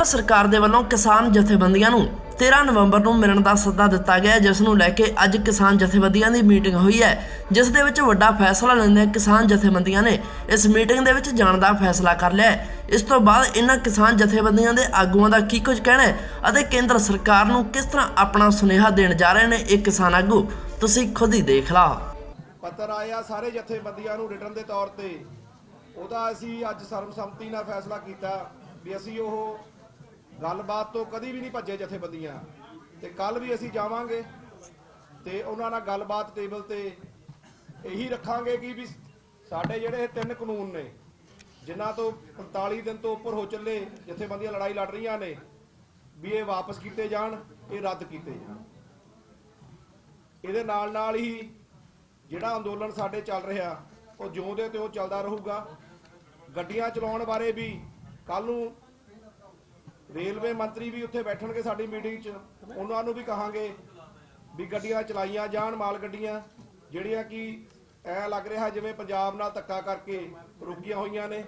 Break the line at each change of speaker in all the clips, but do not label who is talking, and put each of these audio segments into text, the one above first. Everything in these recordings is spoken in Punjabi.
ਕੇਂਦਰ ਸਰਕਾਰ ਦੇ ਵੱਲੋਂ ਕਿਸਾਨ ਜਥੇਬੰਦੀਆਂ ਨੂੰ 13 ਨਵੰਬਰ ਨੂੰ ਮਿਲਣ ਦਾ ਸੱਦਾ ਦਿੱਤਾ ਗਿਆ, ਜਿਸ ਨੂੰ ਲੈ ਕੇ ਅੱਜ ਕਿਸਾਨ ਜਥੇਬੰਦੀਆਂ ਦੀ ਮੀਟਿੰਗ ਹੋਈ ਹੈ, ਜਿਸ ਦੇ ਵਿੱਚ ਵੱਡਾ ਫੈਸਲਾ ਲੈਂਦੇ ਕਿਸਾਨ ਜਥੇਬੰਦੀਆਂ ਨੇ ਇਸ ਮੀਟਿੰਗ ਦੇ ਵਿੱਚ ਜਾਣ ਦਾ ਫੈਸਲਾ ਕਰ ਲਿਆ ਹੈ। ਇਸ ਤੋਂ ਬਾਅਦ ਇਹਨਾਂ ਕਿਸਾਨ ਜਥੇਬੰਦੀਆਂ ਦੇ ਆਗੂਆਂ ਦਾ ਕੀ ਕੁਝ ਕਹਿਣਾ ਹੈ ਅਤੇ ਕੇਂਦਰ ਸਰਕਾਰ ਨੂੰ ਕਿਸ ਤਰ੍ਹਾਂ ਆਪਣਾ ਸੁਨੇਹਾ ਦੇਣ ਜਾ ਰਹੇ ਨੇ ਇਹ ਕਿਸਾਨ ਆਗੂ, ਤੁਸੀਂ ਖੁਦ ਹੀ ਦੇਖ ਲਾ।
ਪੱਤਰ ਆਇਆ ਸਾਰੇ ਜਥੇਬੰਦੀਆਂ ਨੂੰ ਰਿਟਰਨ ਦੇ ਤੌਰ ਤੇ, ਉਹਦਾ ਅਸੀਂ ਅੱਜ ਸਰਬਸੰਮਤੀ ਨਾਲ ਫੈਸਲਾ ਕੀਤਾ ਵੀ ਅਸੀਂ ਉਹ ਗੱਲਬਾਤ ਤੋਂ ਕਦੀ ਵੀ ਨਹੀਂ ਭੱਜੇ ਜਥੇਬੰਦੀਆਂ, ਤੇ ਕੱਲ ਵੀ ਅਸੀਂ ਜਾਵਾਂਗੇ ਤੇ ਉਹਨਾਂ ਨਾਲ ਗੱਲਬਾਤ ਟੇਬਲ ਤੇ ਇਹੀ ਰੱਖਾਂਗੇ ਕਿ ਵੀ ਸਾਡੇ ਜਿਹੜੇ 3 ਕਾਨੂੰਨ ਨੇ ਜਿਨ੍ਹਾਂ ਤੋਂ 45 ਦਿਨ ਤੋਂ ਉੱਪਰ ਹੋ ਚੱਲੇ ਜਥੇਬੰਦੀਆਂ ਲੜਾਈ ਲੜ ਰਹੀਆਂ ਨੇ, ਵੀ ਇਹ ਵਾਪਸ ਕੀਤੇ ਜਾਣ, ਇਹ ਰੱਦ ਕੀਤੇ ਜਾਣ। ਇਹਦੇ ਨਾਲ ਹੀ ਜਿਹੜਾ ਅੰਦੋਲਨ ਸਾਡੇ ਚੱਲ ਰਿਹਾ ਉਹ ਜਿਉਂ ਦੇ ਤਿਉਂ ਚੱਲਦਾ ਰਹੂਗਾ। ਗੱਡੀਆਂ ਚਲਾਉਣ ਬਾਰੇ ਵੀ ਕੱਲ ਨੂੰ ਰੇਲਵੇ ਮੰਤਰੀ ਵੀ ਉੱਥੇ ਬੈਠਣਗੇ ਸਾਡੀ ਮੀਟਿੰਗ 'ਚ, ਉਹਨਾਂ ਨੂੰ ਵੀ ਕਹਾਂਗੇ ਵੀ ਗੱਡੀਆਂ ਚਲਾਈਆਂ ਜਾਣ, ਮਾਲ ਗੱਡੀਆਂ ਜਿਹੜੀਆਂ ਕਿ ਐ ਲੱਗ ਰਿਹਾ ਜਿਵੇਂ ਪੰਜਾਬ ਨਾਲ ਧੱਕਾ ਕਰਕੇ ਰੁਕੀਆਂ ਹੋਈਆਂ ਨੇ।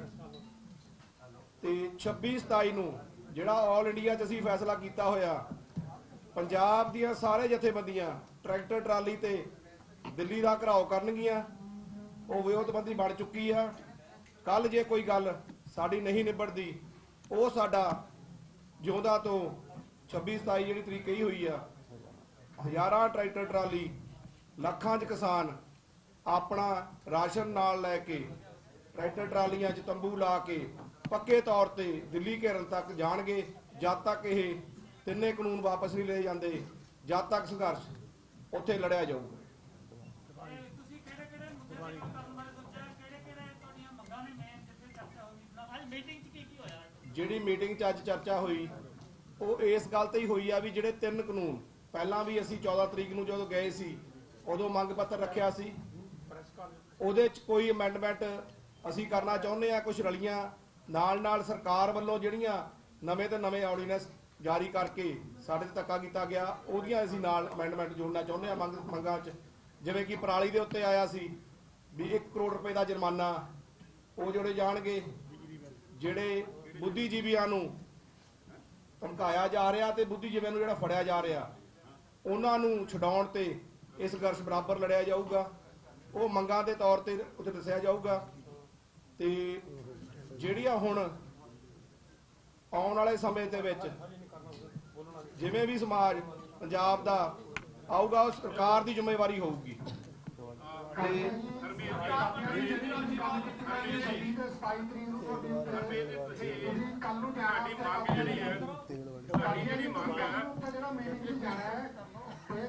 ਤੇ 26-27 ਨੂੰ ਜਿਹੜਾ ਆਲ ਇੰਡੀਆ 'ਚ ਅਸੀਂ ਫੈਸਲਾ ਕੀਤਾ ਹੋਇਆ, ਪੰਜਾਬ ਦੀਆਂ ਸਾਰੇ ਜਥੇਬੰਦੀਆਂ ਟਰੈਕਟਰ ਟਰਾਲੀ ਤੇ ਦਿੱਲੀ ਦਾ ਘਰਾਓ ਕਰਨਗੀਆਂ, ਉਹ ਵਿਉਂਤਬੰਦੀ ਬਣ ਚੁੱਕੀ ਆ। ਕੱਲ ਜੇ ਕੋਈ ਗੱਲ ਸਾਡੀ ਨਹੀਂ ਨਿਬੜਦੀ, ਉਹ ਸਾਡਾ ਜਿਉਂਦਾ ਤੋਂ 26-27 ਜਿਹੜੀ ਤਰੀਕ ਕਹੀ ਹੋਈ ਆ, ਹਜ਼ਾਰਾਂ ਟਰੈਕਟਰ ਟਰਾਲੀ, ਲੱਖਾਂ 'ਚ ਕਿਸਾਨ ਆਪਣਾ ਰਾਸ਼ਨ ਨਾਲ ਲੈ ਕੇ ਟਰੈਕਟਰ ਟਰਾਲੀਆਂ 'ਚ ਤੰਬੂ ਲਾ ਕੇ ਪੱਕੇ ਤੌਰ ਤੇ ਦਿੱਲੀ ਘੇਰਨ ਤੱਕ ਜਾਣਗੇ। ਜਦ ਤੱਕ ਇਹ 3 ਕਾਨੂੰਨ ਵਾਪਸ ਨਹੀਂ ਲਏ ਜਾਂਦੇ, ਜਦ ਤੱਕ ਸੰਘਰਸ਼ ਉੱਥੇ ਲੜਿਆ ਜਾਊਗਾ। ਜਿਹੜੀ ਮੀਟਿੰਗ 'ਚ ਅੱਜ ਚਰਚਾ ਹੋਈ ਉਹ ਇਸ ਗੱਲ ਤੇ ਹੀ ਹੋਈ ਆ ਵੀ ਜਿਹੜੇ 3 ਕਾਨੂੰਨ ਪਹਿਲਾਂ ਵੀ ਅਸੀਂ 14 ਤਰੀਕ ਨੂੰ ਜਦੋਂ ਗਏ ਸੀ ਉਦੋਂ ਮੰਗ ਪੱਤਰ ਰੱਖਿਆ ਸੀ, ਉਹਦੇ 'ਚ ਕੋਈ ਅਮੈਂਡਮੈਂਟ ਅਸੀਂ ਕਰਨਾ ਚਾਹੁੰਦੇ ਆ। ਕੁਝ ਰਲੀਆਂ ਨਾਲ ਸਰਕਾਰ ਵੱਲੋਂ ਜਿਹੜੀਆਂ ਨਵੇਂ ਤੋਂ ਨਵੇਂ ਆਰਡੀਨੈਂਸ ਜਾਰੀ ਕਰਕੇ ਸਾਡੇ ਤੇ ਧੱਕਾ ਕੀਤਾ ਗਿਆ, ਉਹਦੀਆਂ ਅਸੀਂ ਨਾਲ ਅਮੈਂਡਮੈਂਟ ਜੋੜਨਾ ਚਾਹੁੰਦੇ ਆ ਮੰਗਾਂ 'ਚ। ਜਿਵੇਂ ਕਿ ਪਰਾਲੀ ਦੇ ਉੱਤੇ ਆਇਆ ਸੀ ਵੀ 1 ਕਰੋੜ ਰੁਪਏ ਦਾ ਜੁਰਮਾਨਾ ਉਹ ਜੋੜੇ ਜਾਣਗੇ। ਜਿਹੜੇ ਬੁੱਧੀਜੀਵੀਆਂ ਨੂੰ ਧਮਕਾਇਆ ਜਾ ਰਿਹਾ ਤੇ ਬੁੱਧੀਜੀਵੀਆਂ ਨੂੰ ਜਿਹੜਾ ਫੜਿਆ ਜਾ ਰਿਹਾ, ਉਹਨਾਂ ਨੂੰ ਛਡਾਉਣ ਤੇ ਇਸ ਸੰਘਰਸ਼ ਬਰਾਬਰ ਲੜਿਆ ਜਾਊਗਾ। ਉਹ ਮੰਗਾਂ ਦੇ ਤੌਰ ਤੇ ਉੱਥੇ ਦੱਸਿਆ ਜਾਊਗਾ। ਤੇ ਜਿਹੜੀਆਂ ਹੁਣ ਆਉਣ ਵਾਲੇ ਸਮੇਂ ਦੇ ਵਿੱਚ ਜਿਵੇਂ ਵੀ ਸਮਾਜ ਪੰਜਾਬ ਦਾ ਆਊਗਾ, ਉਹ ਸਰਕਾਰ ਦੀ ਜ਼ਿੰਮੇਵਾਰੀ ਹੋਊਗੀ।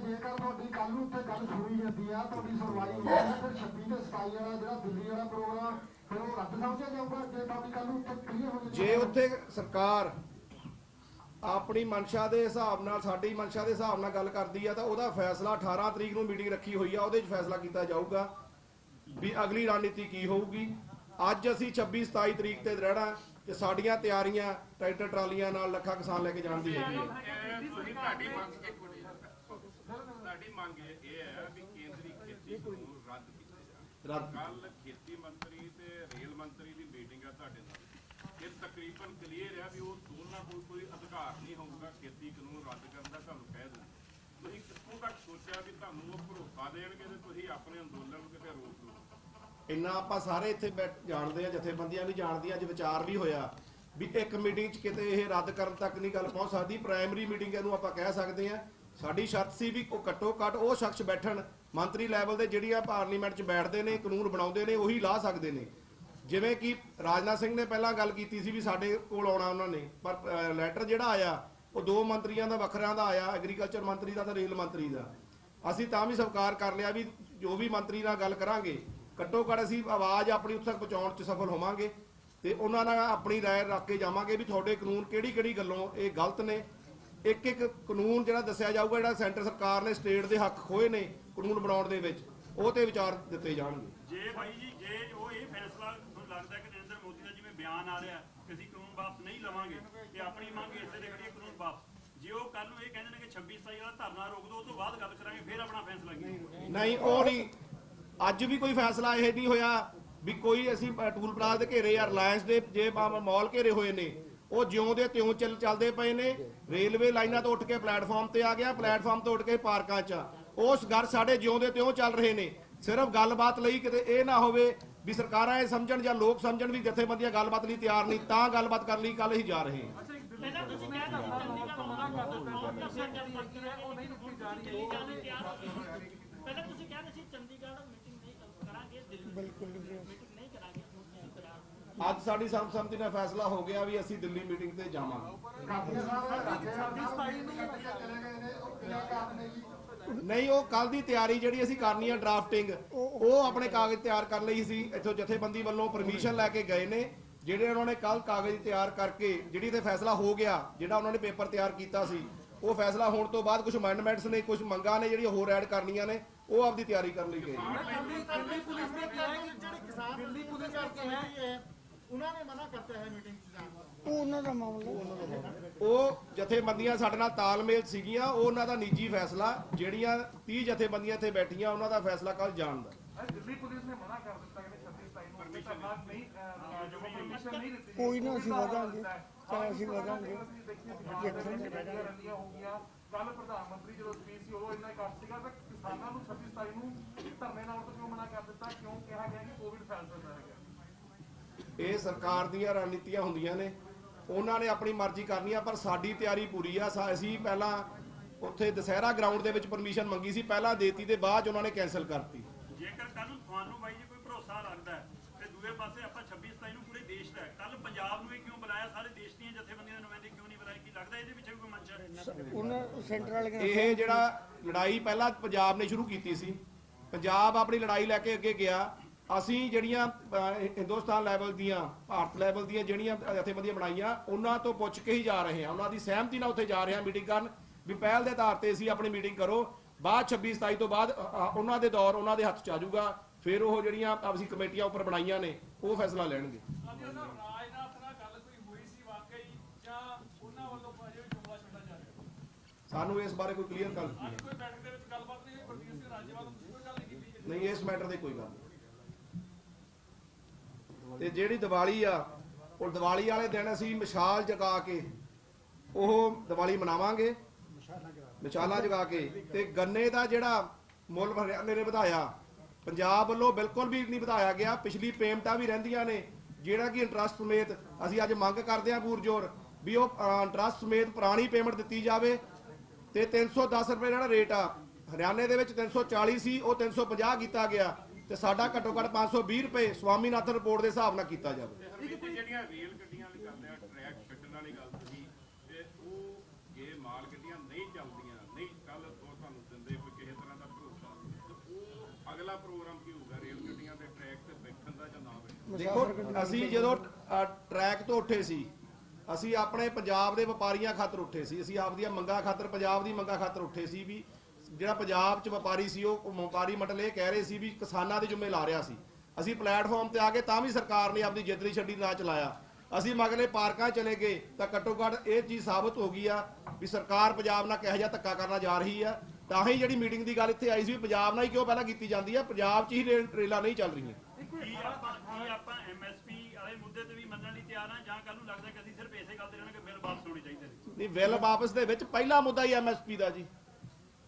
ਜੇਕਰ ਤੁਹਾਡੀ ਕੱਲ ਨੂੰ ਉੱਥੇ ਗੱਲ ਸੁਣੀ ਜਾਂਦੀ ਆ, ਤੁਹਾਡੀ ਸੁਣਵਾਈ ਹੋਈ ਹੈ, ਫਿਰ 26 ਤੇ 27 ਵਾਲਾ ਜਿਹੜਾ ਦਿੱਲੀ ਵਾਲਾ ਪ੍ਰੋਗਰਾਮ ਫਿਰ ਉਹ ਰੱਦ ਸਮਝਿਆ ਜਾਊਗਾ ਜੇ ਤੁਹਾਡੀ ਕੱਲ ਨੂੰ ਉੱਥੇ ਕਲੀਅਰ ਹੋ ਜਾਵੇ।
ਜੇ ਉੱਥੇ ਸਰਕਾਰ ਆਪਣੀ ਮਨਸ਼ਾ ਦੇ ਹਿਸਾਬ ਨਾਲ, ਸਾਡੀ ਮਨਸ਼ਾ ਦੇ ਹਿਸਾਬ ਨਾਲ ਗੱਲ ਕਰਦੀ ਆ ਤਾਂ ਉਹਦਾ ਫੈਸਲਾ 18 ਤਰੀਕ ਨੂੰ ਮੀਟਿੰਗ ਰੱਖੀ ਹੋਈ ਆ, ਉਹਦੇ 'ਚ ਫੈਸਲਾ ਕੀਤਾ ਜਾਊਗਾ ਵੀ ਅਗਲੀ ਰਣਨੀਤੀ ਕੀ ਹੋਊਗੀ। ਅੱਜ ਅਸੀਂ 26-27 ਤਰੀਕ ਤੇ ਰਹਿਣਾ ਤੇ ਸਾਡੀਆਂ ਤਿਆਰੀਆਂ ਟਰੈਕਟਰ ਟਰਾਲੀਆਂ ਨਾਲ ਲੱਖਾਂ ਕਿਸਾਨ ਲੈ ਕੇ ਜਾਣ ਦੀ ਹੈਗੀ ਹੈ।
ਸਾਡੀ ਮੰਗ ਇਹ ਹੈ ਵੀ ਕੇਂਦਰੀ ਖੇਤੀ ਕਾਨੂੰਨ ਰੱਦ ਕੀਤੇ ਜਾਣ। ਕੱਲ ਖੇਤੀ ਮੰਤਰੀ ਤੇ ਰੇਲ ਮੰਤਰੀ ਦੀ ਮੀਟਿੰਗ ਆ ਤੁਹਾਡੇ ਨਾਲ, ਇਹ ਤਕਰੀਬਨ ਕਲੀਅਰ ਹੈ ਵੀ ਉਹ ਦੋਨਾਂ ਕੋਲ ਕੋਈ ਅਧਿਕਾਰ ਨਹੀਂ ਹੋਊਗਾ ਖੇਤੀ ਕਾਨੂੰਨ ਰੱਦ ਕਰਨ ਦਾ। ਤੁਹਾਨੂੰ ਕਹਿ ਦੂੰ, ਤੁਸੀਂ ਕਿੱਥੋਂ ਤੱਕ ਸੋਚਿਆ ਵੀ ਤੁਹਾਨੂੰ ਉਹ ਭਰੋਸਾ ਦੇਣਗੇ ਤੇ ਤੁਸੀਂ ਆਪਣੇ ਅੰਦੋਲਨ ਨੂੰ ਕਿਤੇ ਰੋਕ ਲਓ।
ਇੰਨਾ ਆਪਾਂ ਸਾਰੇ ਇੱਥੇ ਜਾਣਦੇ ਆ, ਜਥੇਬੰਦੀਆਂ ਵੀ ਜਾਣਦੀਆਂ, ਅੱਜ ਵਿਚਾਰ ਵੀ ਹੋਇਆ ਵੀ ਇੱਕ ਮੀਟਿੰਗ 'ਚ ਕਿਤੇ ਇਹ ਰੱਦ ਕਰਨ ਤੱਕ ਨਹੀਂ ਗੱਲ ਪਹੁੰਚ ਸਕਦੀ। ਪ੍ਰਾਇਮਰੀ ਮੀਟਿੰਗ ਇਹਨੂੰ ਆਪਾਂ ਕਹਿ ਸਕਦੇ ਆ। ਸਾਡੀ ਸ਼ਰਤ ਸੀ ਵੀ ਉਹ ਘੱਟੋ ਘੱਟ ਉਹ ਸ਼ਖਸ ਬੈਠਣ ਮੰਤਰੀ ਲੈਵਲ ਦੇ, ਜਿਹੜੀਆਂ ਪਾਰਲੀਮੈਂਟ 'ਚ ਬੈਠਦੇ ਨੇ, ਕਾਨੂੰਨ ਬਣਾਉਂਦੇ ਨੇ, ਉਹੀ ਲਾ ਸਕਦੇ ਨੇ। ਜਿਵੇਂ ਕਿ ਰਾਜਨਾਥ ਸਿੰਘ ਨੇ ਪਹਿਲਾਂ ਗੱਲ ਕੀਤੀ ਸੀ ਵੀ ਸਾਡੇ ਕੋਲ ਆਉਣਾ ਉਹਨਾਂ ਨੇ, ਪਰ ਲੈਟਰ ਜਿਹੜਾ ਆਇਆ ਉਹ 2 ਮੰਤਰੀਆਂ ਦਾ ਵੱਖਰਿਆਂ ਦਾ ਆਇਆ, ਐਗਰੀਕਲਚਰ ਮੰਤਰੀ ਦਾ ਤੇ ਰੇਲ ਮੰਤਰੀ ਦਾ। ਅਸੀਂ ਤਾਂ ਵੀ ਸਵੀਕਾਰ ਕਰ ਲਿਆ ਵੀ ਜੋ ਵੀ ਮੰਤਰੀ ਨਾਲ ਗੱਲ ਕਰਾਂਗੇ, ਘੱਟੋ ਘੱਟ ਅਸੀਂ ਆਵਾਜ਼ ਆਪਣੀ ਉੱਥੇ ਤੱਕ ਪਹੁੰਚਾਉਣ 'ਚ ਸਫਲ ਹੋਵਾਂਗੇ ਤੇ ਉਹਨਾਂ ਨਾਲ ਆਪਣੀ ਰਾਏ ਰੱਖ ਕੇ ਜਾਵਾਂਗੇ ਵੀ ਤੁਹਾਡੇ ਕਾਨੂੰਨ ਕਿਹੜੀ ਗੱਲੋਂ ਇਹ ਗਲਤ ਨੇ। ਇੱਕ ਕਾਨੂੰਨ ਜਿਹੜਾ ਦੱਸਿਆ ਜਾਊਗਾ, ਜਿਹੜਾ ਸੈਂਟਰ ਸਰਕਾਰ ਨੇ ਸਟੇਟ ਦੇ ਹੱਕ ਖੋਏ ਨੇ ਕਾਨੂੰਨ ਬਣਾਉਣ ਦੇ ਵਿੱਚ, ਉਹ ਤੇ ਵਿਚਾਰ ਦਿੱਤੇ ਜਾਣਗੇ।
ਜੇ ਭਾਈ ਜੀ ਜੇ ਉਹ ਇਹ ਫੈਸਲਾ ਤੁਹਾਨੂੰ ਲੱਗਦਾ ਕਿ ਨਰਿੰਦਰ ਮੋਦੀ ਦਾ ਜਿਵੇਂ ਬਿਆਨ ਆ ਰਿਹਾ ਕਿ ਅਸੀਂ ਕਾਨੂੰਨ ਵਾਪਸ ਨਹੀਂ ਲਵਾਂਗੇ ਤੇ ਆਪਣੀ ਮੰਗ ਇਸੇ ਦੇ ਖੜੀ ਕਾਨੂੰਨ ਵਾਪਸ, ਜੇ ਉਹ ਕੱਲ ਨੂੰ ਇਹ ਕਹਿੰਦੇ ਨੇ ਕਿ 26-27 ਵਾਲਾ ਧਰਨਾ ਰੋਕ ਦਿਓ, ਉਸ ਤੋਂ ਬਾਅਦ ਗੱਲ ਕਰਾਂਗੇ, ਫਿਰ ਆਪਣਾ ਫੈਸਲਾ ਕੀ?
ਨਹੀਂ, ਉਹ ਨਹੀਂ। ਅੱਜ ਵੀ ਕੋਈ ਫੈਸਲਾ ਇਹ ਨਹੀਂ ਹੋਇਆ ਵੀ ਕੋਈ ਅਸੀਂ ਟੂਲ ਪਲਾਜ਼ਾ ਦੇ ਘੇਰੇ ਜਾਂ ਰਿਲਾਇੰਸ ਦੇ ਜੇ ਮਾਲ ਘੇਰੇ ਹੋਏ ਨੇ, ਉਹ ਜਿਉਂ ਦੇ ਤਿਉਂ ਚੱਲਦੇ ਪਏ ਨੇ। ਰੇਲਵੇ ਲਾਈਨਾਂ ਤੋਂ ਉੱਠ ਕੇ ਪਲੇਟਫਾਰਮ ਤੇ ਆ ਗਿਆ, ਪਲੇਟਫਾਰਮ ਤੋਂ ਉੱਠ ਕੇ ਪਾਰਕਾਂ 'ਚ ਉਸ ਘਰ ਸਾਡੇ ਜਿਉਂ ਦੇ ਤਿਉਂ ਚੱਲ ਰਹੇ ਨੇ। ਸਿਰਫ ਗੱਲਬਾਤ ਲਈ ਕਿਤੇ ਇਹ ਨਾ ਹੋਵੇ ਵੀ ਸਰਕਾਰਾਂ ਇਹ ਸਮਝਣ ਜਾਂ ਲੋਕ ਸਮਝਣ ਵੀ ਜਥੇਬੰਦੀਆਂ ਗੱਲਬਾਤ ਲਈ ਤਿਆਰ ਨਹੀਂ, ਤਾਂ ਗੱਲਬਾਤ ਕਰਨ ਲਈ ਕੱਲ ਹੀ ਜਾ ਰਹੇ ਹਾਂ।
ਪਹਿਲਾਂ ਤੁਸੀਂ ਕਿਹਾ ਤਾਂ ਪਹਿਲਾਂ ਤੁਸੀਂ ਕਹਿੰਦੇ ਸੀ ਚੰਡੀਗੜ੍ਹ ਮੀਟਿੰਗ ਨਹੀਂ ਕਰਾਂਗੇ, ਦਿੱਲੀ ਬਿਲਕੁਲ ਮੀਟਿੰਗ ਨਹੀਂ ਕਰਾਂਗੇ।
ਅੱਜ ਸਾਡੀ ਸਰਬਸੰਮਤੀ ਨਾਲ ਫੈਸਲਾ ਹੋ ਗਿਆ ਵੀ ਅਸੀਂ ਦਿੱਲੀ ਮੀਟਿੰਗ ਤੇ ਜਾਵਾਂਗੇ।
ਕਾਪੀਆਂ ਸਾਹਿਬ ਰਾਜੇ 27 ਨੂੰ ਚਲੇ ਗਏ ਨੇ, ਉਹ ਕਿਹਾ ਕਾਰਨ ਨੇ ਜੀ
ਨਹੀਂ, ਉਹ ਕੱਲ ਦੀ ਤਿਆਰੀ ਜਿਹੜੀ ਅਸੀਂ ਕਰਨੀ ਹੈ ਡਰਾਫਟਿੰਗ, ਉਹ ਆਪਣੇ ਕਾਗਜ਼ ਤਿਆਰ ਕਰ ਲਈ ਸੀ। ਇੱਥੋਂ ਜਥੇਬੰਦੀ ਵੱਲੋਂ ਪਰਮਿਸ਼ਨ ਲੈ ਕੇ ਗਏ ਨੇ, ਜਿਹੜੇ ਉਹਨਾਂ ਨੇ ਕੱਲ ਕਾਗਜ਼ ਤਿਆਰ ਕਰਕੇ ਜਿਹੜੀ ਤੇ ਫੈਸਲਾ ਹੋ ਗਿਆ, ਜਿਹੜਾ ਉਹਨਾਂ ਨੇ ਪੇਪਰ ਤਿਆਰ ਕੀਤਾ ਸੀ, ਉਹ ਫੈਸਲਾ ਹੋਣ ਤੋਂ ਬਾਅਦ ਕੁਝ ਅਮੈਂਡਮੈਂਟਸ ਨੇ, ਕੁਝ ਮੰਗਾਂ ਨੇ ਜਿਹੜੀਆਂ ਹੋਰ ਐਡ ਕਰਨੀਆਂ ਨੇ, ਉਹ ਆਪਦੀ ਤਿਆਰੀ ਕਰਨ ਲਈ ਗਏ।
ਦਿੱਲੀ ਪੁਲਿਸ ਨੇ ਕਿਹਾ ਹੈ ਕਿ ਜਿਹੜੇ ਕਿਸਾਨ ਦਿੱਲੀ ਪੁਲਿਸ ਕਰਕੇ ਹੈ ਉਹਨਾਂ ਨੇ ਮਨਾ ਕਰਤਾ ਹੈ ਮੀਟਿੰਗ 'ਚ ਜਾਣ ਦਾ। ਉਹ ਉਹਨਾਂ ਦਾ ਮਾਮਲਾ,
ਉਹ ਜਥੇਬੰਦੀਆਂ ਸਾਡੇ ਨਾਲ ਤਾਲਮੇਲ ਸੀਗੀਆਂ, ਉਹ ਉਹਨਾਂ ਦਾ ਨਿੱਜੀ ਫੈਸਲਾ। ਜਿਹੜੀਆਂ 30 ਜਥੇਬੰਦੀਆਂ ਇੱਥੇ ਬੈਠੀਆਂ ਉਹਨਾਂ ਦਾ ਫੈਸਲਾ ਕੱਲ ਜਾਣ ਦਾ।
ਦਿੱਲੀ ਪੁਲਿਸ ਨੇ ਮਨਾ ਕਰ ਦਿੱਤਾ ਕਿ 26 ਨੂੰ ਪਰਮਿਸ਼ਨ ਨਹੀਂ ਦਿੱਤੀ। ਕੋਈ ਨਾ, ਅਸੀਂ ਵਧਾਂਗੇ, ਚਾਹੇ ਅਸੀਂ ਵਧਾਂਗੇ। ਕੱਲ ਪ੍ਰਧਾਨ ਮੰਤਰੀ ਜਦੋਂ ਸਪੀਚ ਸੀ ਉਦੋਂ ਇੰਨਾ ਇਕੱਠ ਸੀਗਾ, ਤਾਂ ਕਿਸਾਨਾਂ ਨੂੰ 26 ਨੂੰ ਧਰਨੇ ਨਾਲ ਕਿਉਂ ਮਨਾ ਕਰ ਦਿੱਤਾ? ਕਿਉਂ ਕਿਹਾ ਗਿਆ ਕਿ ਕੋਵਿਡ ਫੈਲ ਸਕਦਾ ਹੈ?
ਇਹ ਸਰਕਾਰ ਦੀਆਂ ਰਣਨੀਤੀਆਂ ਹੁੰਦੀਆਂ ਨੇ, ਉਹਨਾਂ ਨੇ ਆਪਣੀ ਮਰਜ਼ੀ ਕਰਨੀ ਆ, ਪਰ ਸਾਡੀ ਤਿਆਰੀ ਪੂਰੀ ਆ। ਅਸੀਂ ਪਹਿਲਾਂ ਉੱਥੇ ਦੁਸਹਿਰਾ ਗਰਾਊਂਡ ਦੇ ਵਿੱਚ ਪਰਮਿਸ਼ਨ ਮੰਗੀ ਸੀ, ਪਹਿਲਾਂ ਦੇਤੀ ਤੇ ਬਾਅਦ 'ਚ ਉਹਨਾਂ ਨੇ ਕੈਂਸਲ ਕਰਤੀ।
ਜੇਕਰ ਕੱਲ ਨੂੰ ਤੁਹਾਨੂੰ ਬਾਈ ਜੀ ਕੋਈ ਭਰੋਸਾ ਲੱਗਦਾ ਹੈ ਤੇ ਦੂਏ ਪਾਸੇ ਆਪਾਂ 26 ਨੂੰ ਪੂਰੇ ਦੇਸ਼ ਦਾ, ਕੱਲ ਪੰਜਾਬ ਨੂੰ ਹੀ ਕਿਉਂ ਬੁਲਾਇਆ? ਸਾਰੇ ਦੇਸ਼ ਦੀਆਂ ਜਥੇਬੰਦੀਆਂ ਦੇ ਨੁਮਾਇੰਦੇ ਕਿਉਂ ਨਹੀਂ ਬੁਲਾਏ? ਕੀ ਲੱਗਦਾ ਇਹਦੇ ਪਿੱਛੇ ਕੋਈ ਮਨਸ਼ਾ ਹੈ?
ਉਹਨਾਂ ਸੈਂਟਰ ਵਾਲੇ
ਇਹ ਜਿਹੜਾ ਲੜਾਈ ਪਹਿਲਾਂ ਪੰਜਾਬ ਨੇ ਸ਼ੁਰੂ ਕੀਤੀ ਸੀ, ਪੰਜਾਬ ਆਪਣੀ ਲੜਾਈ ਲੈ ਕੇ ਅੱਗੇ ਗਿਆ। ਅਸੀਂ ਜਿਹੜੀਆਂ ਹਿੰਦੁਸਤਾਨ ਲੈਵਲ ਦੀਆਂ, ਭਾਰਤ ਲੈਵਲ ਦੀਆਂ ਜਿਹੜੀਆਂ ਜਥੇਬੰਦੀਆਂ ਬਣਾਈਆਂ, ਉਹਨਾਂ ਤੋਂ ਪੁੱਛ ਕੇ ਹੀ ਜਾ ਰਹੇ ਹਾਂ, ਉਹਨਾਂ ਦੀ ਸਹਿਮਤੀ ਨਾਲ ਉੱਥੇ ਜਾ ਰਹੇ ਹਾਂ ਮੀਟਿੰਗ ਕਰਨ, ਵੀ ਪਹਿਲ ਦੇ ਆਧਾਰ ਤੇ ਅਸੀਂ ਆਪਣੀ ਮੀਟਿੰਗ ਕਰੋ। ਬਾਅਦ 26-27 ਤੋਂ ਬਾਅਦ ਉਹਨਾਂ ਦੇ ਦੌਰ ਉਹਨਾਂ ਦੇ ਹੱਥ 'ਚ ਆ ਜਾਊਗਾ, ਫਿਰ ਉਹ ਜਿਹੜੀਆਂ ਅਸੀਂ ਕਮੇਟੀਆਂ ਉੱਪਰ ਬਣਾਈਆਂ ਨੇ ਉਹ ਫੈਸਲਾ ਲੈਣਗੇ। ਸਾਨੂੰ ਇਸ ਬਾਰੇ ਕੋਈ ਕਲੀਅਰ ਗੱਲ ਨਹੀਂ ਹੈ। ਨਹੀਂ, ਇਸ ਮੈਟਰ ਦੀ ਕੋਈ ਗੱਲ ਨਹੀਂ। ਤੇ ਜਿਹੜੀ ਦੀਵਾਲੀ ਆ, ਉਹ ਦੀਵਾਲੀ ਵਾਲੇ ਦਿਨ ਅਸੀਂ ਮਸ਼ਾਲ ਜਗਾ ਕੇ ਉਹ ਦੀਵਾਲੀ ਮਨਾਵਾਂਗੇ, ਮਸ਼ਾਲਾਂ ਜਗਾ ਕੇ। ਤੇ ਗੰਨੇ ਦਾ ਜਿਹੜਾ ਮੁੱਲ ਹਰਿਆਣੇ ਨੇ ਵਧਾਇਆ, ਪੰਜਾਬ ਵੱਲੋਂ ਬਿਲਕੁਲ ਵੀ ਨਹੀਂ ਵਧਾਇਆ ਗਿਆ। ਪਿਛਲੀ ਪੇਮੈਂਟਾਂ ਵੀ ਰਹਿੰਦੀਆਂ ਨੇ, ਜਿਹੜਾ ਕਿ ਇੰਟਰਸਟ ਸਮੇਤ ਅਸੀਂ ਅੱਜ ਮੰਗ ਕਰਦੇ ਹਾਂ ਪੂਰਜੋਰ ਵੀ ਉਹ ਇੰਟਰਸਟ ਸਮੇਤ ਪੁਰਾਣੀ ਪੇਮੈਂਟ ਦਿੱਤੀ ਜਾਵੇ। ਤੇ 310 ਰੁਪਏ ਜਿਹੜਾ ਰੇਟ ਆ, ਹਰਿਆਣੇ ਦੇ ਵਿੱਚ 340 ਸੀ, ਉਹ 350 ਕੀਤਾ ਗਿਆ। ਤੇ ਸਾਡਾ ਘੱਟੋ ਘੱਟ 520 ਰੁਪਏ ਸਵਾਮੀਨਾਥਨ ਰਿਪੋਰਟ ਦੇ ਹਿਸਾਬ ਨਾਲ ਕੀਤਾ ਜਾਵੇ।
ਜਿਹੜੀਆਂ ਰੇਲ ਗੱਡੀਆਂ ਵਾਲੀ ਕਰਦੇ ਆ, ਟਰੈਕ ਛੱਡਣ ਵਾਲੀ ਗੱਲ ਸੀ, ਤੇ ਉਹ ਇਹ ਮਾਲ ਗੱਡੀਆਂ ਨਹੀਂ ਚੱਲਦੀਆਂ, ਨਹੀਂ ਕੱਲ ਉਹ ਤੁਹਾਨੂੰ ਦਿੰਦੇ ਕੋਈ ਕਿਸੇ ਤਰ੍ਹਾਂ ਦਾ ਭਰੋਸਾ, ਤੇ ਉਹ ਅਗਲਾ ਪ੍ਰੋਗਰਾਮ ਕੀ ਹੋਊਗਾ ਰੇਲ ਗੱਡੀਆਂ ਦੇ ਟਰੈਕ ਤੇ ਬੈਠਣ ਦਾ ਜਾਂ ਨਾ ਬੈਠਣ?
ਦੇਖੋ, ਅਸੀਂ ਜਦੋਂ ਟਰੈਕ ਤੋਂ ਉੱਠੇ ਸੀ, ਅਸੀਂ ਆਪਣੇ ਪੰਜਾਬ ਦੇ ਵਪਾਰੀਆਂ ਖਾਤਰ ਉੱਠੇ ਸੀ, ਅਸੀਂ ਆਪਦੀਆਂ ਮੰਗਾਂ ਖਾਤਰ, ਪੰਜਾਬ ਦੀ ਮੰਗਾਂ ਖਾਤਰ ਉੱਠੇ ਸੀ। ਵੀ ਜਿਹੜਾ ਪੰਜਾਬ 'ਚ ਵਪਾਰੀ ਸੀ, ਉਹ ਵਪਾਰੀ ਮੰਡਲ ਇਹ ਕਹਿ ਰਹੇ ਸੀ ਵੀ ਕਿਸਾਨਾਂ ਦੇ ਜ਼ਿੰਮੇ ਲਾ ਰਿਹਾ ਸੀ। ਅਸੀਂ ਪਲੇਟਫਾਰਮ ਤੇ ਆ ਗਏ, ਤਾਂ ਵੀ ਸਰਕਾਰ ਨੇ ਆਪਣੀ ਜਿੱਦ ਨਹੀਂ ਛੱਡੀ, ਨਾ ਚਲਾਇਆ। ਅਸੀਂ ਮਗਲੇ ਪਾਰਕਾਂ ਚਲੇ ਗਏ, ਤਾਂ ਘੱਟੋ ਘੱਟ ਇਹ ਚੀਜ਼ ਸਾਬਤ ਹੋ ਗਈ ਆ ਵੀ ਸਰਕਾਰ ਪੰਜਾਬ ਨਾਲ ਕਿਹੋ ਜਿਹਾ ਧੱਕਾ ਕਰਨਾ ਜਾ ਰਹੀ ਆ। ਤਾਂ ਹੀ ਜਿਹੜੀ ਮੀਟਿੰਗ ਦੀ ਗੱਲ ਇੱਥੇ ਆਈ ਸੀ ਵੀ ਪੰਜਾਬ ਨਾਲ ਹੀ ਕਿਉਂ ਪਹਿਲਾਂ ਕੀਤੀ ਜਾਂਦੀ ਆ, ਪੰਜਾਬ 'ਚ ਹੀ ਰੇਲਾਂ ਨਹੀਂ ਚੱਲ ਰਹੀਆਂ।
ਕੀ ਆਪਾਂ MSP ਵਾਲੇ ਮੁੱਦੇ ਤੇ ਵੀ ਮੰਨਣ ਲਈ ਤਿਆਰ ਆ, ਜਾਂ ਕੱਲ ਨੂੰ ਲੱਗਦਾ ਕਿ ਅਸੀਂ ਸਿਰਫ ਇਸੇ ਗੱਲ ਤੇ ਰਹਿਣਾ ਕਿ ਬਿੱਲ ਵਾਪਸ ਹੋਣੇ ਚਾਹੀਦੇ ਨੇ?
ਨਹੀਂ, ਬਿੱਲ ਵਾਪਸ ਦੇ ਵਿੱਚ ਪਹਿਲਾ ਮੁੱਦਾ ਹੀ MSP ਦਾ ਜੀ।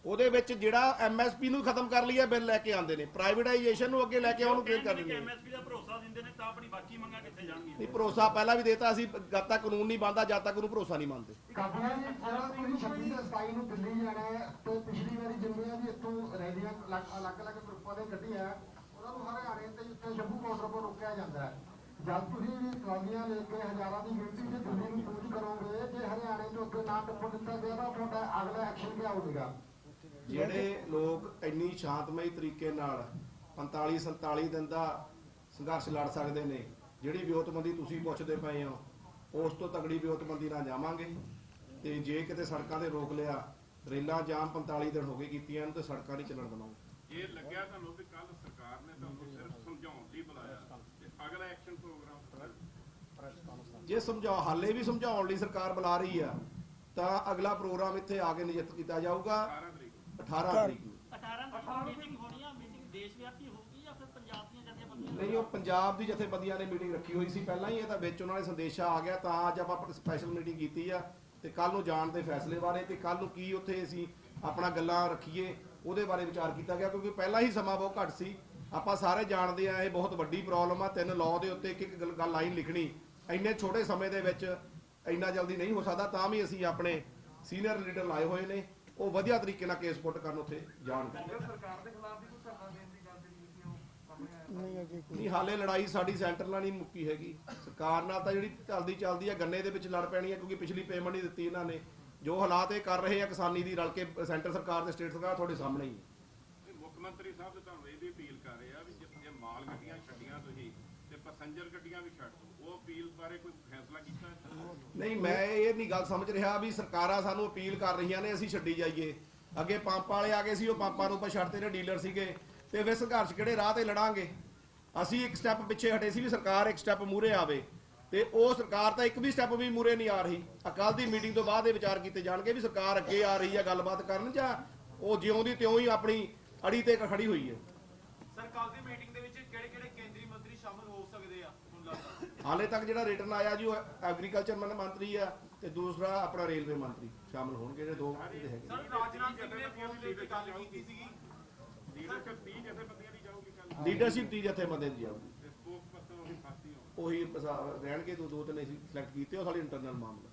ਉਹਦੇ ਵਿੱਚ ਜਿਹੜਾ MSP ਨੂੰ ਖਤਮ ਕਰ ਲਿਆ, ਬਿੱਲ ਲੈ ਕੇ ਆਉਂਦੇ ਨੇ, ਪ੍ਰਾਈਵੇਟਾਈਜੇਸ਼ਨ ਨੂੰ ਅੱਗੇ ਲੈ ਕੇ ਉਹਨੂੰ ਫੇਰ ਕਰ ਦਿੰਦੇ ਨੇ।
MSP ਦਾ ਭਰੋਸਾ ਦਿੰਦੇ ਨੇ ਤਾਂ ਆਪਣੀ ਬਾਕੀ ਮੰਗਾਂ ਕਿੱਥੇ ਜਾਣਗੀਆਂ?
ਨਹੀਂ, ਭਰੋਸਾ ਪਹਿਲਾਂ ਵੀ ਦੇਤਾ ਅਸੀਂ, ਜਦ ਤੱਕ ਕਾਨੂੰਨ ਨਹੀਂ ਬਣਦਾ ਜਦ ਤੱਕ ਉਹਨੂੰ ਭਰੋਸਾ ਨਹੀਂ ਮੰਨਦੇ।
ਕਾਪੀਆਂ ਜੀ ਜਿਹੜਾ ਤੁਸੀਂ 26 ਤੇ 27 ਨੂੰ ਦਿੱਲੀ ਜਾਣਾ ਹੈ, ਤੇ ਪਿਛਲੀ ਵਾਰੀ ਜਿੰਨੀਆਂ ਵੀ ਇੱਥੋਂ ਰੈਲੀਆਂ ਅਲੱਗ-ਅਲੱਗ ਗਰੁੱਪਾਂ ਦੇ ਕੱਢੀਆਂ, ਉਹਨਾਂ ਨੂੰ ਹਰਿਆਣੇ ਤੇ ਉੱਤੇ ਸ਼ੰਭੂ ਬਾਰਡਰ ਤੋਂ ਰੋਕਿਆ ਜਾਂਦਾ ਹੈ। ਜਦ ਤੁਸੀਂ ਵੀ ਟਰਾਲੀਆਂ ਲੈ ਕੇ ਹਜ਼ਾਰਾਂ ਦੀ ਗਿਣਤੀ 'ਚ ਦਿੱਲੀ ਨੂੰ ਕੂਚ ਕਰੋਗੇ, ਜੇ ਹਰਿਆਣੇ ਤੋਂ ਅੱਗੇ ਨਾ ਟੱਪਣ ਦਿੱਤਾ ਗਿਆ ਤਾਂ ਤੁਹਾਡਾ ਅਗਲਾ ਐਕਸ਼ਨ ਕੀ ਹੋਵੇਗਾ?
ਜਿਹੜੇ ਲੋਕ ਇੰਨੀ ਸ਼ਾਂਤਮਈ ਤਰੀਕੇ ਨਾਲ 45-47 ਦਿਨ ਦਾ ਸੰਘਰਸ਼ ਲੜ ਸਕਦੇ ਨੇ, ਜਿਹੜੀ ਵਿਉਂਤਬੰਦੀ ਤੁਸੀਂ ਪੁੱਛਦੇ ਪਏ ਹੋ, ਉਸ ਤੋਂ ਤਗੜੀ ਵਿਉਂਤਬੰਦੀ ਨਾਲ ਜਾਵਾਂਗੇ। ਤੇ ਜੇ ਕਿਤੇ ਸੜਕਾਂ ਤੇ ਰੋਕ ਲਿਆ, ਰੇਲਾਂ ਜਾਮ 45 ਦਿਨ ਹੋ ਗਏ ਕੀਤੀਆਂ ਨੂੰ, ਤੇ ਸੜਕਾਂ ਨਹੀਂ ਚੱਲਣ ਦੇਵਾਂਗੇ।
ਇਹ ਲੱਗਿਆ ਤੁਹਾਨੂੰ ਵੀ ਕੱਲ ਸਰਕਾਰ ਨੇ ਤੁਹਾਨੂੰ ਸਿਰਫ ਸਮਝਾਉਣ ਲਈ ਬੁਲਾਇਆ, ਤੇ ਅਗਲਾ ਐਕਸ਼ਨ ਪ੍ਰੋਗਰਾਮ
ਜੇ ਹਾਲੇ ਵੀ ਸਮਝਾਉਣ ਲਈ ਸਰਕਾਰ ਬੁਲਾ ਰਹੀ ਆ, ਤਾਂ ਅਗਲਾ ਪ੍ਰੋਗਰਾਮ ਇੱਥੇ ਆ ਕੇ ਨਿਯਤ ਕੀਤਾ ਜਾਊਗਾ 18 ਤਰੀਕ ਨੂੰ।
18 ਮੀਟਿੰਗ ਹੋਣੀ ਆ, ਮੀਟਿੰਗ ਦੇਸ਼ ਵਿਆਪੀ ਹੋਊਗੀ ਜਾਂ ਫਿਰ ਪੰਜਾਬ ਦੀਆਂ ਜਥੇਬੰਦੀਆਂ
ਨਹੀਂ, ਉਹ ਪੰਜਾਬ ਦੀ ਜਥੇਬੰਦੀਆਂ ਨੇ ਮੀਟਿੰਗ ਰੱਖੀ ਹੋਈ ਸੀ ਪਹਿਲਾਂ ਹੀ, ਇਹ ਤਾਂ ਵਿੱਚ ਉਹਨਾਂ ਨੇ ਸੰਦੇਸ਼ਾ ਆ ਗਿਆ ਤਾਂ ਅੱਜ ਆਪਾਂ ਸਪੈਸ਼ਲ ਮੀਟਿੰਗ ਕੀਤੀ ਆ ਤੇ ਕੱਲ ਨੂੰ ਜਾਣ ਦੇ ਫੈਸਲੇ ਬਾਰੇ ਤੇ ਕੱਲ ਨੂੰ ਕੀ ਉੱਥੇ ਅਸੀਂ ਆਪਣਾ ਗੱਲਾਂ ਰੱਖੀਏ ਉਹਦੇ ਬਾਰੇ ਵਿਚਾਰ ਕੀਤਾ ਗਿਆ, ਕਿਉਂਕਿ ਪਹਿਲਾਂ ਹੀ ਸਮਾਂ ਬਹੁਤ ਘੱਟ ਸੀ। ਆਪਾਂ ਸਾਰੇ ਜਾਣਦੇ ਆ ਇਹ ਬਹੁਤ ਵੱਡੀ ਪ੍ਰੋਬਲਮ ਆ, 3 ਲਾਅ ਦੇ ਉੱਤੇ ਇੱਕ ਗੱਲ ਲਾਈਨ ਲਿਖਣੀ ਇੰਨੇ ਛੋਟੇ ਸਮੇਂ ਦੇ ਵਿੱਚ ਇੰਨਾ ਜਲਦੀ ਨਹੀਂ ਹੋ ਸਕਦਾ, ਤਾਂ ਵੀ ਅਸੀਂ ਆਪਣੇ ਸੀਨੀਅਰ ਲੀਡਰ ਲਾਏ ਹੋਏ ਨੇ, ਉਹ ਵਧੀਆ ਤਰੀਕੇ ਨਾਲ ਕੇਸ ਪੁੱਟ ਕਰਨ ਉੱਥੇ ਜਾਣਗੇ।
ਸਰਕਾਰ ਦੇ ਖਿਲਾਫ ਵੀ ਕੋਈ ਧਰਨਾ ਦੇਣ ਦੀ ਗੱਲ ਜਿਹੜੀ ਸੀ ਉਹ ਸਾਹਮਣੇ ਆਈ?
ਨਹੀਂ, ਹਾਲੇ ਲੜਾਈ ਸਾਡੀ ਸੈਂਟਰ ਨਾਲ ਨਹੀਂ ਮੁੱਕੀ ਹੈਗੀ, ਸਰਕਾਰ ਨਾਲ ਤਾਂ ਜਿਹੜੀ ਚੱਲਦੀ ਆ ਗੰਨੇ ਦੇ ਵਿੱਚ ਲੜ ਪੈਣੀ ਹੈ, ਕਿਉਂਕਿ ਪਿਛਲੀ ਪੇਮੈਂਟ ਨਹੀਂ ਦਿੱਤੀ ਇਹਨਾਂ ਨੇ। ਜੋ ਹਾਲਾਤ ਇਹ ਕਰ ਰਹੇ ਆ ਕਿਸਾਨੀ ਦੀ ਰਲ ਕੇ ਸੈਂਟਰ ਸਰਕਾਰ ਤੇ ਸਟੇਟ ਸਰਕਾਰ ਤੁਹਾਡੇ ਸਾਹਮਣੇ ਹੀ ਹੈ।
ਮੁੱਖ ਮੰਤਰੀ ਸਾਹਿਬ ਤੇ ਤੁਹਾਨੂੰ ਇਹ ਵੀ ਅਪੀਲ ਕਰ ਰਹੇ ਆ ਵੀ ਜੇ ਮਾਲ ਗੱਡੀਆਂ ਛੱਡੀਆਂ ਤੁਸੀਂ ਤੇ ਪੈਸੰਜਰ ਗੱਡੀਆਂ ਵੀ ਛੱਡ ਦਿਓ, ਉਹ ਅਪੀਲ ਬਾਰੇ ਕੋਈ ਫੈਸਲਾ ਕੀਤਾ ਹੈ?
ਨਹੀਂ, ਮੈਂ ਇਹ ਨਹੀਂ ਗੱਲ ਸਮਝ ਰਿਹਾ ਵੀ ਸਰਕਾਰਾਂ ਸਾਨੂੰ ਅਪੀਲ ਕਰ ਰਹੀਆਂ ਨੇ ਅਸੀਂ ਛੱਡੀ ਜਾਈਏ। ਅੱਗੇ ਪੰਪ ਵਾਲੇ ਆ ਗਏ ਸੀ, ਉਹ ਪੰਪਾਂ ਨੂੰ ਆਪਾਂ ਛੱਡਤੇ ਨੇ, ਡੀਲਰ ਸੀਗੇ, ਤੇ ਫਿਰ ਸੰਘਰਸ਼ ਕਿਹੜੇ ਰਾਹ ਤੇ ਲੜਾਂਗੇ? ਅਸੀਂ ਇੱਕ ਸਟੈਪ ਪਿੱਛੇ ਹਟੇ ਸੀ ਵੀ ਸਰਕਾਰ ਇੱਕ ਸਟੈਪ ਮੂਹਰੇ ਆਵੇ, ਤੇ ਉਹ ਸਰਕਾਰ ਤਾਂ ਇੱਕ ਵੀ ਸਟੈਪ ਵੀ ਮੂਹਰੇ ਨਹੀਂ ਆ ਰਹੀ। ਕੱਲ੍ਹ ਦੀ ਮੀਟਿੰਗ ਤੋਂ ਬਾਅਦ ਇਹ ਵਿਚਾਰ ਕੀਤੇ ਜਾਣਗੇ ਵੀ ਸਰਕਾਰ ਅੱਗੇ ਆ ਰਹੀ ਹੈ ਗੱਲਬਾਤ ਕਰਨ, ਜਾਂ ਉਹ ਜਿਉਂ ਦੀ ਤਿਉਂ ਹੀ ਆਪਣੀ ਅੜੀ ਤੇ ਖੜੀ ਹੋਈ ਹੈ।
ਸਰ, ਕੱਲ ਦੀ ਮੀਟਿੰਗ ਦੇ ਵਿੱਚ ਕਿਹੜੇ ਕੇਂਦਰੀ ਮੰਤਰੀ ਸ਼ਾਮਲ ਹੋ ਸਕਦੇ ਆ ਹੁਣ ਲੱਗਦਾ?
ਹਾਲੇ ਤੱਕ ਜਿਹੜਾ ਰਿਟਰਨ ਆਇਆ ਜੀ ਉਹ ਐਗਰੀਕਲਚਰ ਮੰਤਰੀ ਆ ਤੇ ਦੂਸਰਾ ਆਪਣਾ ਰੇਲਵੇ ਮੰਤਰੀ ਸ਼ਾਮਲ ਹੋਣਗੇ, ਜਿਹੜੇ 2 ਇਹਦੇ ਹੈਗੇ।
ਸਰ, ਰਾਜਨਾਥ ਸਿੰਘ ਨੇ ਫੋਨ ਦੇ ਉੱਤੇ ਗੱਲ ਕੀਤੀ ਸੀਗੀ।
ਲੀਡਰਸ਼ਿਪ 30 ਜਥੇਬੰਦੀਆਂ ਦੀ ਜਾਊਗੀ ਕੱਲ,
ਲੀਡਰਸ਼ਿਪ 30 ਜਥੇਬੰਦੀਆਂ ਦੀ ਜਾਊਗੀ,
ਤੇ ਸਪੋਕ ਪਰਸਨ ਉਹੀ ਸਾਥੀ ਹੋਣ।
ਉਹੀ ਰਹਿਣਗੇ, 2-3 ਅਸੀਂ ਸਿਲੈਕਟ ਕੀਤੇ, ਉਹ ਸਾਡੀ ਇੰਟਰਨਲ ਮਾਮਲਾ।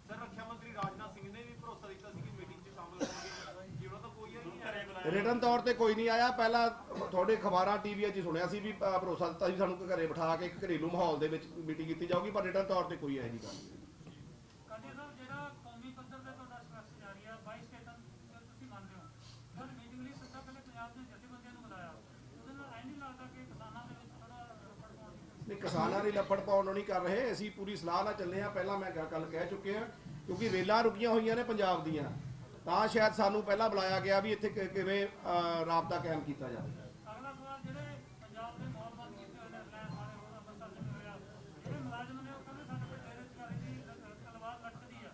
ਸਰ, ਰੱਖਿਆ ਮੰਤਰੀ ਰਾਜਨਾਥ ਸਿੰਘ ਨੇ ਵੀ ਭਰੋਸਾ ਦਿੱਤਾ ਸੀ ਕਿ ਮੀਟਿੰਗ 'ਚ ਸ਼ਾਮਲ ਹੋਣਗੇ, ਜੀ ਉਹਨਾਂ ਦਾ ਕੋਈ ਨਹੀਂ ਆਇਆ।
ਰਿਟਰਨ ਤੌਰ ਤੇ ਕੋਈ ਨਹੀਂ ਆਇਆ। ਪਹਿਲਾਂ ਤੁਹਾਡੇ ਅਖਬਾਰਾਂ ਟੀਵੀਆਂ 'ਚ ਸੁਣਿਆ ਸੀ ਵੀ ਭਰੋਸਾ ਦਿੱਤਾ ਸੀ ਸਾਨੂੰ ਕਿ ਘਰੇ ਬਿਠਾ ਕੇ ਇੱਕ ਘਰੇਲੂ ਮਾਹੌਲ ਦੇ ਵਿੱਚ ਮੀਟਿੰਗ ਕੀਤੀ ਜਾਊਗੀ, ਪਰ ਰਿਟਰਨ ਤੌਰ ਤੇ ਕੋਈ ਇਹੋ ਜਿਹੀ ਗੱਲ ਨਹੀਂ।
ਕਾਂਡੀ ਸਾਹਿਬ, ਜਿਹੜਾ ਕੌਮੀ ਪੱਧਰ ਤੇ ਤੁਹਾਡਾ ਸੰਘਰਸ਼ ਜਾਰੀ ਆ 22 ਸਟੇਟਾਂ ਤੁਸੀਂ ਮੰਨਦੇ ਹੋ, ਪਰ ਮੀਟਿੰਗ ਲਈ ਸਿੱਧਾ ਪਹਿਲੇ ਪੰਜਾਬ ਦੀਆਂ ਜਥੇਬੰਦੀਆਂ ਨੂੰ ਬੁਲਾਇਆ, ਉਹਦੇ ਨਾਲ ਐਂ ਨਹੀਂ ਲੱਗਦਾ ਕਿ ਕਿਸਾਨਾਂ ਦੇ ਵਿੱਚ ਥੋੜਾ ਰਫੜ ਪਾਉਣ ਦੀ?
ਨਹੀਂ, ਕਿਸਾਨਾਂ ਦੀ ਲੱਫੜ ਪਾਉਣ ਨੂੰ ਨਹੀਂ ਕਰ ਰਹੇ, ਅਸੀਂ ਪੂਰੀ ਸਲਾਹ ਨਾਲ ਚੱਲੇ ਆ। ਪਹਿਲਾਂ ਮੈਂ ਕੱਲ ਕਹਿ ਚੁੱਕੇ ਹਾਂ, ਕਿਉਂਕਿ ਰੇਲਾਂ ਰੁਕੀਆਂ ਹੋਈਆਂ ਨੇ ਪੰਜਾਬ ਦੀਆਂ, ਤਾਂ ਸ਼ਾਇਦ ਸਾਨੂੰ ਪਹਿਲਾਂ ਬੁਲਾਇਆ ਗਿਆ ਵੀ ਇੱਥੇ ਕਿਵੇਂ ਰਾਬਤਾ ਕਾਇਮ ਕੀਤਾ ਜਾਵੇ।
ਅਗਲਾ ਸਵਾਲ, ਜਿਹੜੇ ਪੰਜਾਬ ਦੇ ਮੌਲ ਬੰਦ ਕੀਤੇ ਹੋਏ ਨੇ, ਰਿਲਾਇੰਸ ਵਾਲੇ ਹੋਰ ਅੰਮ੍ਰਿਤਸਰ ਜਿਵੇਂ ਹੋਇਆ, ਜਿਹੜੇ ਮੁਲਾਜ਼ਮ ਨੇ ਉਹ ਕਹਿੰਦੇ ਸਾਡੇ ਕੋਲ ਬੇਰੁਜ਼ਗਾਰੀ ਦੀ ਤਲਵਾਰ ਲਟਕਦੀ ਆ,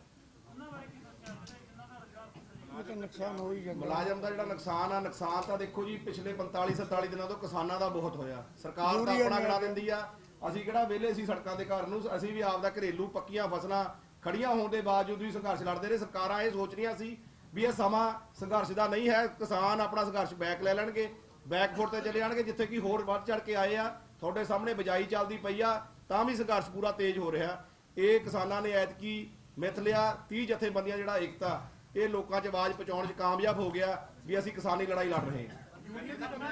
ਉਹਨਾਂ ਬਾਰੇ ਕੀ ਸੋਚਿਆ, ਜਿਹੜੇ ਜਿਨ੍ਹਾਂ ਦਾ ਰੁਜ਼ਗਾਰ
ਨੁਕਸਾਨ ਹੋ ਹੀ ਜਾਂਦਾ।
ਮੁਲਾਜ਼ਮ ਦਾ ਜਿਹੜਾ ਨੁਕਸਾਨ ਤਾਂ ਦੇਖੋ ਜੀ, ਪਿਛਲੇ 45-47 ਦਿਨਾਂ ਤੋਂ ਕਿਸਾਨਾਂ ਦਾ ਬਹੁਤ ਹੋਇਆ। ਸਰਕਾਰ ਤਾਂ ਆਪਣਾ ਗਣਾ ਦਿੰਦੀ ਆ, ਅਸੀਂ ਕਿਹੜਾ ਵਿਹਲੇ ਸੀ ਸੜਕਾਂ ਦੇ ਘਰ ਨੂੰ, ਅਸੀਂ ਵੀ ਆਪਦਾ ਘਰੇਲੂ ਪੱਕੀਆਂ ਫਸਲਾਂ ਖੜੀਆਂ ਹੋਣ ਦੇ ਬਾਵਜੂਦ ਵੀ ਸੰਘਰਸ਼ ਲੜਦੇ ਰਹੇ। ਸਰਕਾਰਾਂ ਇਹ ਸੋਚ ਰਹੀਆਂ ਸੀ ਵੀ ਇਹ ਸਮਾਂ ਸੰਘਰਸ਼ ਦਾ ਨਹੀਂ ਹੈ, ਕਿਸਾਨ ਆਪਣਾ ਸੰਘਰਸ਼ ਬੈਕ ਲੈ ਲੈਣਗੇ, ਬੈਕਫੁੱਟ ਤੇ ਚਲੇ ਜਾਣਗੇ, ਜਿੱਥੇ ਕਿ ਹੋਰ ਵੱਧ ਚੜ ਕੇ ਆਏ ਆ। ਤੁਹਾਡੇ ਸਾਹਮਣੇ ਬਿਜਾਈ ਚੱਲਦੀ ਪਈ ਆ, ਤਾਂ ਵੀ ਸੰਘਰਸ਼ ਪੂਰਾ ਤੇਜ਼ ਹੋ ਰਿਹਾ। ਇਹ ਕਿਸਾਨਾਂ ਨੇ ਐਤਕੀ ਮਿਥ ਲਿਆ, 30 ਜਥੇਬੰਦੀਆਂ ਜਿਹੜਾ ਏਕਤਾ ਇਹ ਲੋਕਾਂ 'ਚ ਆਵਾਜ਼ ਪਹੁੰਚਾਉਣ 'ਚ ਕਾਮਯਾਬ ਹੋ ਗਿਆ ਵੀ ਅਸੀਂ ਕਿਸਾਨੀ ਲੜਾਈ ਲੜ ਰਹੇ ਹਾਂ।
ਯੂਰੀਆ ਦੀ ਕਮੀ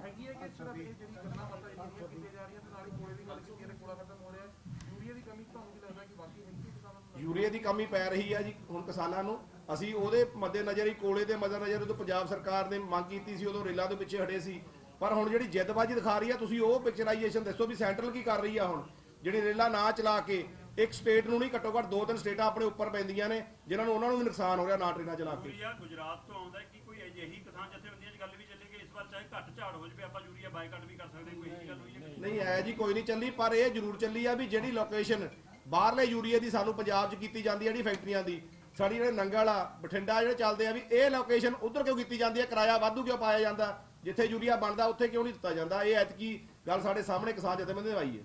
ਹੈਗੀ ਹੈ ਕਿ ਸਿਰਫ ਇਹ ਜਿਹੜੀ ਗੱਲਾਂ ਬਾਤਾਂ ਜਿਹੜੀਆਂ ਕੀਤੀਆਂ ਜਾ ਰਹੀਆਂ ਤੇ ਨਾਲ ਹੀ ਕੋਲੇ ਦੀ ਗੱਲ ਕੀਤੀ ਹੈ, ਕੋਲਾ ਖਤਮ ਹੋ ਰਿਹਾ, ਯੂਰੀਆ ਦੀ ਕਮੀ ਤੁਹਾਨੂੰ ਕੀ ਲੱਗਦਾ ਕਿ ਵਾਕਈ ਹੈਗੀ ਹੈ ਕਿਸਾਨਾਂ ਨੂੰ?
ਯੂਰੀਆ ਦੀ ਕਮੀ ਪੈ ਰਹੀ ਹੈ ਜੀ ਹੁਣ ਕਿਸਾਨਾਂ ਨੂੰ। ਅਸੀਂ ਉਹਦੇ ਮੱਦੇਨਜ਼ਰ ਹੀ, ਕੋਲੇ ਦੇ ਮੱਦੇਨਜ਼ਰ ਉਦੋਂ ਪੰਜਾਬ ਸਰਕਾਰ ਨੇ ਮੰਗ ਕੀਤੀ ਸੀ, ਉਦੋਂ ਰੇਲਾਂ ਤੋਂ ਪਿੱਛੇ ਹਟੇ ਸੀ, ਪਰ ਹੁਣ ਜਿਹੜੀ ਜਿੱਦਬਾਜ਼ੀ ਦਿਖਾ ਰਹੀ ਹੈ, ਤੁਸੀਂ ਉਹ ਪਿਕਚਰਾਈਜੇਸ਼ਨ ਦੱਸੋ ਵੀ ਸੈਂਟਰਲ ਕੀ ਕਰ ਰਹੀ ਆ। ਹੁਣ ਜਿਹੜੀ ਰੇਲਾਂ ਨਾ ਚਲਾ ਕੇ ਇੱਕ ਸਟੇਟ ਨੂੰ ਨਹੀਂ, ਘੱਟੋ ਘੱਟ 2-3 ਸਟੇਟਾਂ ਆਪਣੇ ਉੱਪਰ ਪੈਂਦੀਆਂ ਨੇ, ਜਿਨ੍ਹਾਂ ਨੂੰ ਉਹਨਾਂ ਨੂੰ ਵੀ ਨੁਕਸਾਨ ਹੋ ਰਿਹਾ ਨਾ ਟ੍ਰੇਨਾਂ ਚਲਾ ਕੇ।
ਯੂਰੀਆ ਗੁਜਰਾਤ ਤੋਂ ਆਉਂਦਾ ਕਿ ਕੋਈ ਅਜਿਹੀ ਕਿਸਾਨ ਜਥੇਬੰਦੀਆਂ 'ਚ ਗੱਲ ਵੀ ਚੱਲੇਗੀ ਇਸ ਵਾਰ, ਚਾਹੇ ਘੱਟ ਝਾੜ ਹੋ ਜਾਵੇ, ਆਪਾਂ ਯੂਰੀਆ ਬਾਈਕਾਟ ਵੀ ਕਰ ਸਕਦੇ, ਕੋਈ ਇਹੀ ਗੱਲ ਹੋਈ ਹੈ?
ਨਹੀਂ ਹੈ ਜੀ, ਕੋਈ ਨਹੀਂ ਚੱਲੀ, ਪਰ ਇਹ ਜ਼ਰੂਰ ਚੱਲੀ ਆ ਵੀ ਜਿਹੜੀ ਲੋਕੇਸ਼ਨ ਬਾਹਰਲੇ ਯੂਰੀਆ ਦੀ ਸਾਨੂੰ ਪੰਜਾਬ 'ਚ ਕੀਤੀ ਜਾਂਦੀ ਹੈ, ਜਿਹੜੀ ਫੈਕਟਰੀਆਂ ਦੀ, ਸਾਡੀ ਜਿਹੜੇ ਨੰਗਲ ਆ, ਬਠਿੰਡਾ ਜਿਹੜੇ ਚੱਲਦੇ ਆ, ਵੀ ਇਹ ਲੋਕੇਸ਼ਨ ਉਧਰ ਕਿਉਂ ਕੀਤੀ ਜਾਂਦੀ ਹੈ, ਕਿਰਾਇਆ ਵਾਧੂ ਕਿਉਂ ਪਾਇਆ ਜਾਂਦਾ, ਜਿੱਥੇ ਯੂਰੀਆ ਬਣਦਾ ਉੱਥੇ ਕਿਉਂ ਨਹੀਂ ਦਿੱਤਾ ਜਾਂਦਾ। ਇਹ ਐਤਕੀ ਗੱਲ ਸਾਡੇ ਸਾਹਮਣੇ ਕਿਸਾਨ ਜਥੇਬੰਦੀ ਨੇ ਆਈ ਹੈ।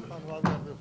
ਧੰਨਵਾਦ ਕਰਦੇ ਹੋ।